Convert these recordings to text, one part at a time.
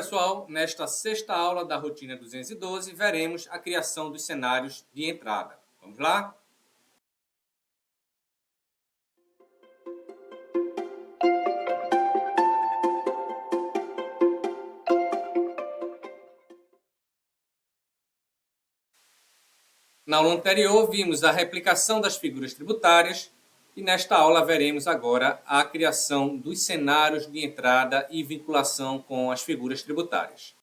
pessoal, nesta sexta aula da rotina 212, veremos a criação dos cenários de entrada. Vamos lá? Na aula anterior, vimos a replicação das figuras tributárias e nesta aula veremos agora a criação dos cenários de entrada e vinculação com as figuras tributárias.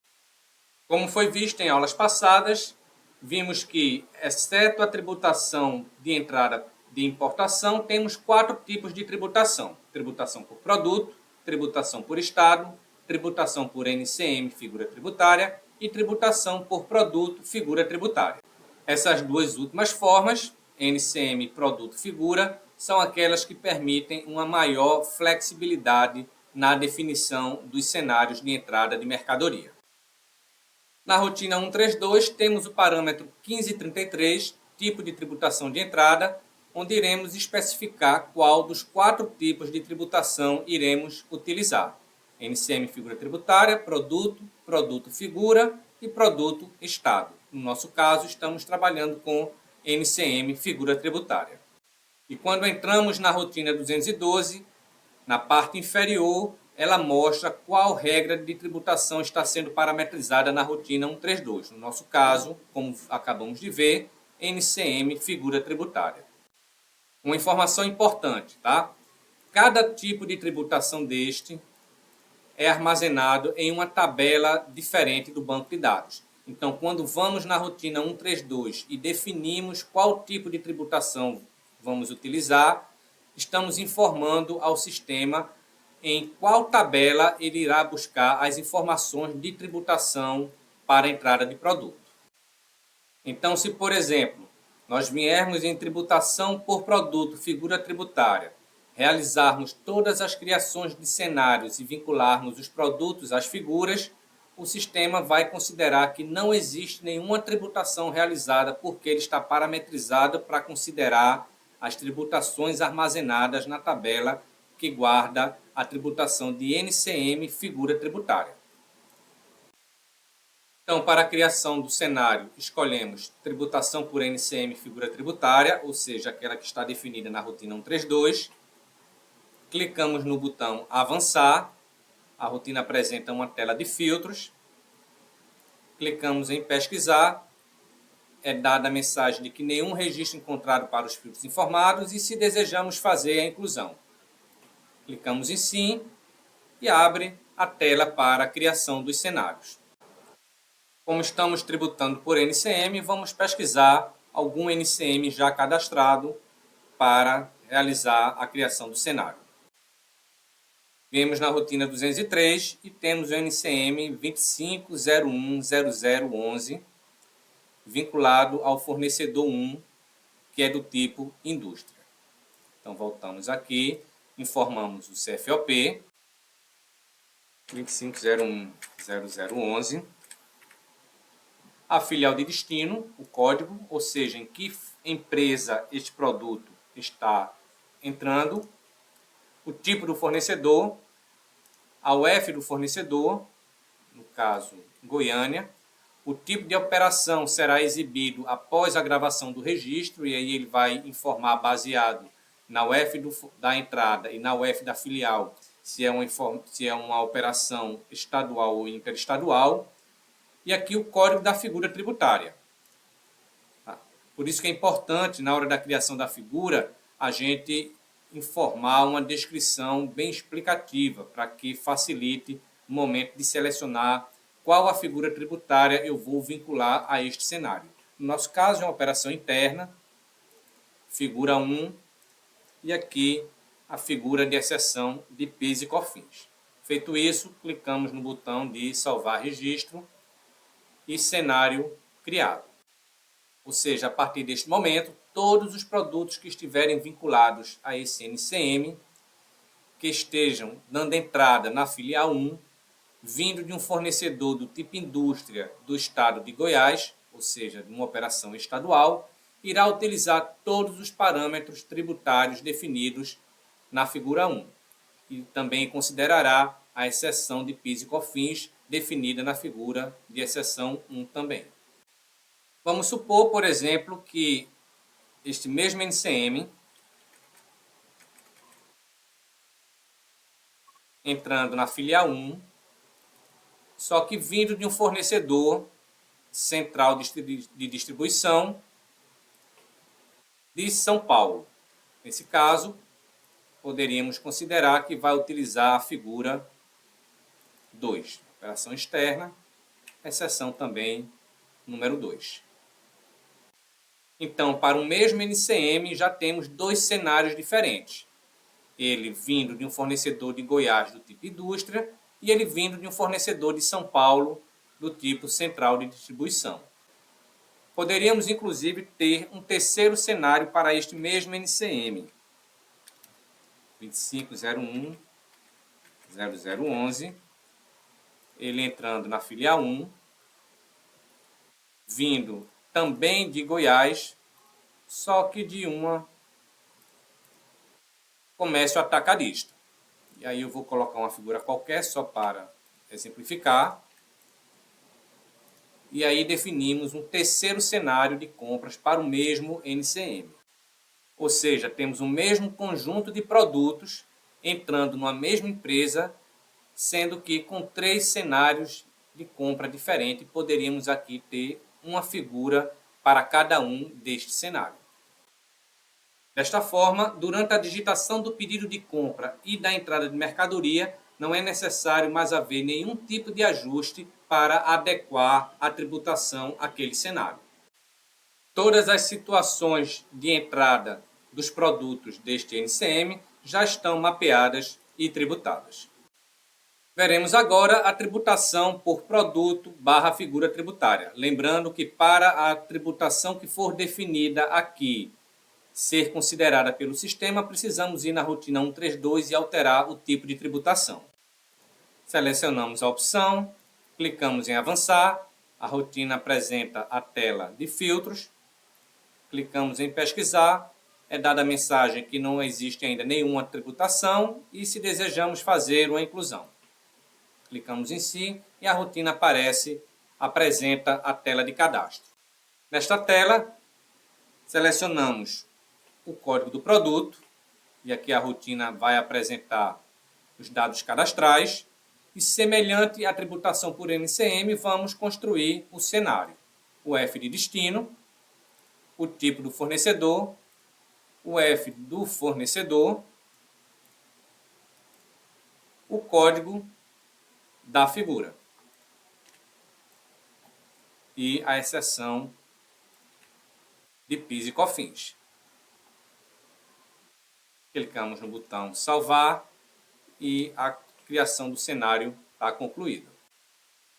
Como foi visto em aulas passadas, vimos que, exceto a tributação de entrada de importação, temos 4 tipos de tributação. Tributação por produto, tributação por estado, tributação por NCM, figura tributária, e tributação por produto, figura tributária. Essas duas últimas formas, NCM, produto, figura, são aquelas que permitem uma maior flexibilidade na definição dos cenários de entrada de mercadoria. Na rotina 132, temos o parâmetro 1533, tipo de tributação de entrada, onde iremos especificar qual dos 4 tipos de tributação iremos utilizar. NCM, figura tributária, produto, produto, figura e produto, estado. No nosso caso, estamos trabalhando com NCM, figura tributária. E quando entramos na rotina 212, na parte inferior, ela mostra qual regra de tributação está sendo parametrizada na rotina 132. No nosso caso, como acabamos de ver, NCM, figura tributária. Uma informação importante, tá? Cada tipo de tributação deste é armazenado em uma tabela diferente do banco de dados. Então, quando vamos na rotina 132 e definimos qual tipo de tributação vamos utilizar, estamos informando ao sistema em qual tabela ele irá buscar as informações de tributação para a entrada de produto. Então, se, por exemplo, nós viermos em tributação por produto, figura tributária, realizarmos todas as criações de cenários e vincularmos os produtos às figuras, o sistema vai considerar que não existe nenhuma tributação realizada porque ele está parametrizado para considerar as tributações armazenadas na tabela que guarda a tributação de NCM, figura tributária. Então, para a criação do cenário, escolhemos tributação por NCM, figura tributária, ou seja, aquela que está definida na rotina 132. Clicamos no botão Avançar. A rotina apresenta uma tela de filtros. Clicamos em Pesquisar. É dada a mensagem de que nenhum registro encontrado para os filtros informados e se desejamos fazer a inclusão. Clicamos em Sim e abre a tela para a criação dos cenários. Como estamos tributando por NCM, vamos pesquisar algum NCM já cadastrado para realizar a criação do cenário. Viemos na rotina 203 e temos o NCM 25010011 vinculado ao fornecedor 1, que é do tipo indústria. Então voltamos aqui, informamos o CFOP 25010011, a filial de destino, o código, ou seja, em que empresa este produto está entrando, o tipo do fornecedor, a UF do fornecedor, no caso Goiânia, o tipo de operação será exibido após a gravação do registro, e aí ele vai informar baseado na UF da entrada e na UF da filial, se é uma operação estadual ou interestadual, e aqui o código da figura tributária. Por isso que é importante, na hora da criação da figura, a gente informar uma descrição bem explicativa, para que facilite o momento de selecionar qual a figura tributária eu vou vincular a este cenário. No nosso caso, é uma operação interna, figura 1, e aqui a figura de exceção de PIS e COFINS. Feito isso, clicamos no botão de salvar registro e cenário criado. Ou seja, a partir deste momento, todos os produtos que estiverem vinculados a esse NCM, que estejam dando entrada na filial 1, vindo de um fornecedor do tipo indústria do estado de Goiás, ou seja, de uma operação estadual, irá utilizar todos os parâmetros tributários definidos na figura 1. E também considerará a exceção de PIS e COFINS definida na figura de exceção 1 também. Vamos supor, por exemplo, que este mesmo NCM, entrando na filial 1, só que vindo de um fornecedor central de distribuição de São Paulo. Nesse caso, poderíamos considerar que vai utilizar a figura 2, operação externa, exceção também número 2. Então, para o mesmo NCM, já temos dois cenários diferentes. Ele vindo de um fornecedor de Goiás do tipo indústria e ele vindo de um fornecedor de São Paulo do tipo central de distribuição. Poderíamos, inclusive, ter um terceiro cenário para este mesmo NCM. 2501.0011, ele entrando na filial 1, vindo também de Goiás, só que de uma comércio atacadista. E aí eu vou colocar uma figura qualquer só para exemplificar. E aí definimos um terceiro cenário de compras para o mesmo NCM. Ou seja, temos o mesmo conjunto de produtos entrando numa mesma empresa, sendo que com três cenários de compra diferentes, poderíamos aqui ter uma figura para cada um deste cenário. Desta forma, durante a digitação do pedido de compra e da entrada de mercadoria, não é necessário mais haver nenhum tipo de ajuste para adequar a tributação àquele cenário. Todas as situações de entrada dos produtos deste NCM já estão mapeadas e tributadas. Veremos agora a tributação por produto / figura tributária. Lembrando que para a tributação que for definida aqui ser considerada pelo sistema, precisamos ir na rotina 132 e alterar o tipo de tributação. Selecionamos a opção, clicamos em avançar, a rotina apresenta a tela de filtros, clicamos em pesquisar, é dada a mensagem que não existe ainda nenhuma tributação e se desejamos fazer uma inclusão. Clicamos em sim e a rotina apresenta a tela de cadastro. Nesta tela, selecionamos o código do produto, e aqui a rotina vai apresentar os dados cadastrais, e semelhante à tributação por NCM, vamos construir o cenário. O F de destino, o tipo do fornecedor, o F do fornecedor, o código da figura e a exceção de PIS e COFINS. Clicamos no botão salvar e a criação do cenário está concluída.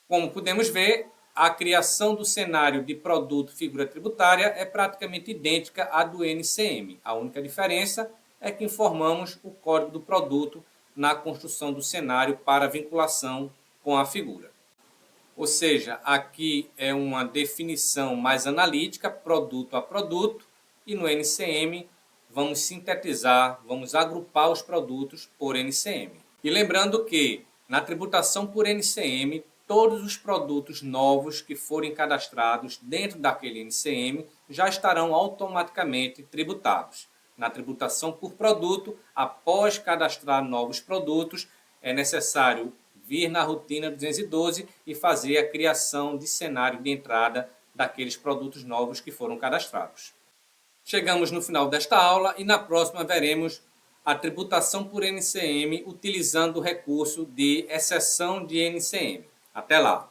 Como podemos ver, a criação do cenário de produto figura tributária é praticamente idêntica à do NCM. A única diferença é que informamos o código do produto na construção do cenário para vinculação com a figura. Ou seja, aqui é uma definição mais analítica, produto a produto, e no NCM vamos sintetizar, vamos agrupar os produtos por NCM. E lembrando que na tributação por NCM, todos os produtos novos que forem cadastrados dentro daquele NCM já estarão automaticamente tributados. Na tributação por produto, após cadastrar novos produtos, é necessário vir na rotina 212 e fazer a criação de cenário de entrada daqueles produtos novos que foram cadastrados. Chegamos no final desta aula e na próxima veremos a tributação por NCM utilizando o recurso de exceção de NCM. Até lá!